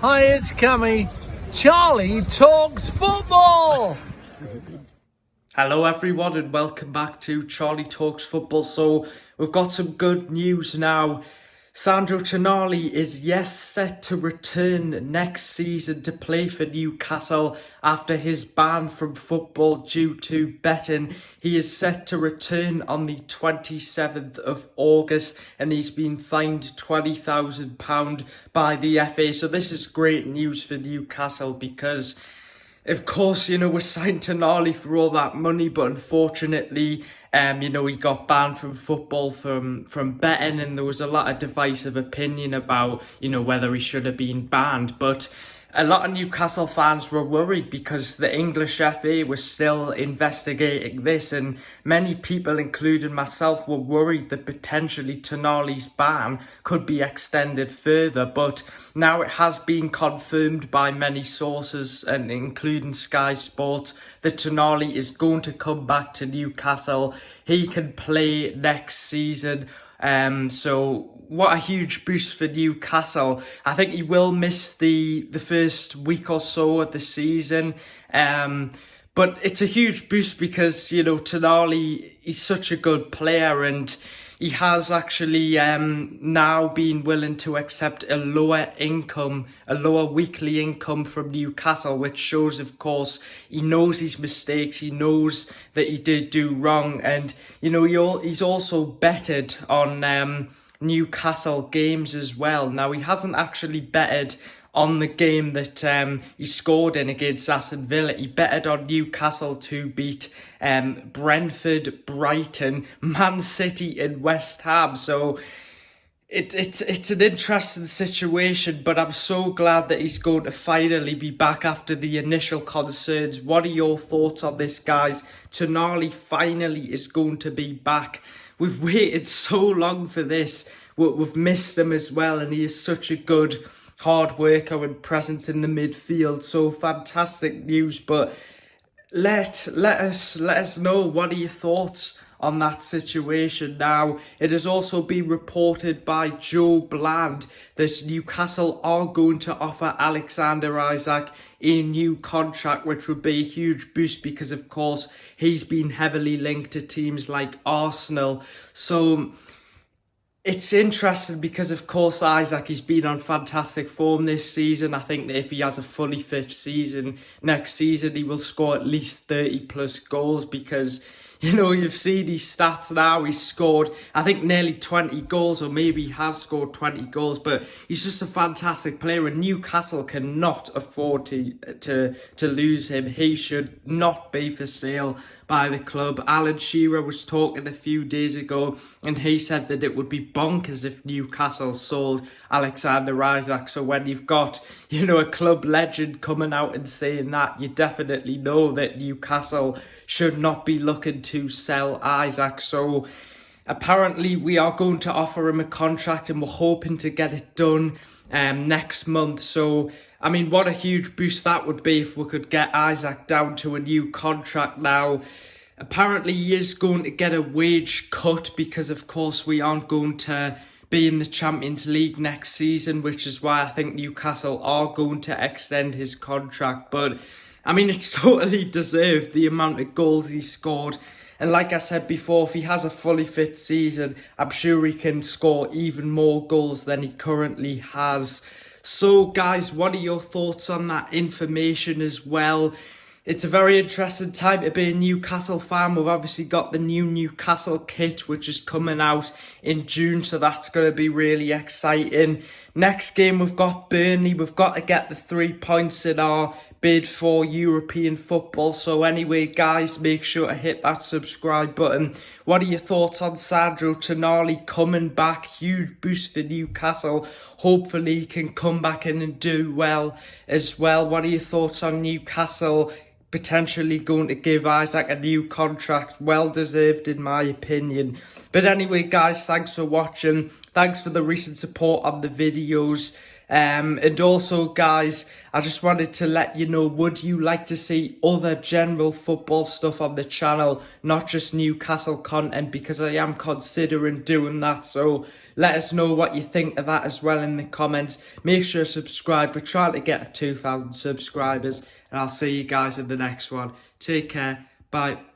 Hi, it's Cammy. Charlie talks football. Hello everyone and welcome back to Charlie Talks Football. So we've got some good news now. Sandro Tonali is set to return next season to play for Newcastle after his ban from football due to betting. He is set to return on the 27th of August and he's been fined £20,000 by the FA. So this is great news for Newcastle because of course, we signed Tonali for all that money, but unfortunately, he got banned from football from betting, and there was a lot of divisive opinion about, whether he should have been banned. But a lot of Newcastle fans were worried because the English FA was still investigating this, and many people, including myself, were worried that potentially Tonali's ban could be extended further. But now it has been confirmed by many sources, and including Sky Sports, that Tonali is going to come back to Newcastle. He can play next season. So what a huge boost for Newcastle. I think he will miss the first week or so of the season. But it's a huge boost because, Tonali, he's such a good player and he has actually now been willing to accept a lower weekly income from Newcastle, which shows, of course, he knows his mistakes, he knows that he did do wrong, and he's also betted on Newcastle games as well. Now, he hasn't actually betted on the game that he scored in against Aston Villa. He betted on Newcastle to beat Brentford, Brighton, Man City and West Ham. So it's an interesting situation, but I'm so glad that he's going to finally be back after the initial concerns. What are your thoughts on this, guys? Tonali finally is going to be back. We've waited so long for this. We've missed him as well, and he is such a good hard worker and presence in the midfield. So fantastic news. But let us know, what are your thoughts on that situation? Now, it has also been reported by Joe Bland that Newcastle are going to offer Alexander Isak a new contract, which would be a huge boost because, of course, he's been heavily linked to teams like Arsenal. So it's interesting because, of course, Isak has been on fantastic form this season. I think that if he has a fully fit season next season, he will score at least 30 plus goals because, you've seen his stats now. He's scored, I think, nearly 20 goals, or maybe he has scored 20 goals, but he's just a fantastic player, and Newcastle cannot afford to lose him. He should not be for sale by the club. Alan Shearer was talking a few days ago, and he said that it would be bonkers if Newcastle sold Alexander Isak. So when you've got, a club legend coming out and saying that, you definitely know that Newcastle should not be looking to sell Isak. So apparently we are going to offer him a contract, and we're hoping to get it done next month. So, I mean, what a huge boost that would be if we could get Isak down to a new contract now. Apparently he is going to get a wage cut because, of course, we aren't going to be in the Champions League next season, which is why I think Newcastle are going to extend his contract. But, I mean, it's totally deserved, the amount of goals he scored. And like I said before, if he has a fully fit season, I'm sure he can score even more goals than he currently has. So, guys, what are your thoughts on that information as well? It's a very interesting time to be a Newcastle fan. We've obviously got the new Newcastle kit, which is coming out in June, so that's going to be really exciting. Next game, we've got Burnley. We've got to get the 3 points in our bid for European football. So anyway, guys, make sure to hit that subscribe button. What are your thoughts on Sandro Tonali coming back? Huge boost for Newcastle. Hopefully he can come back in and do well as well. What are your thoughts on Newcastle potentially going to give Isak a new contract? Well deserved in my opinion. But anyway, guys, thanks for watching. Thanks for the recent support on the videos. And also, guys, I just wanted to let you know, would you like to see other general football stuff on the channel, not just Newcastle content, because I am considering doing that. So let us know what you think of that as well in the comments. Make sure to subscribe. We're trying to get 2,000 subscribers, and I'll see you guys in the next one. Take care. Bye.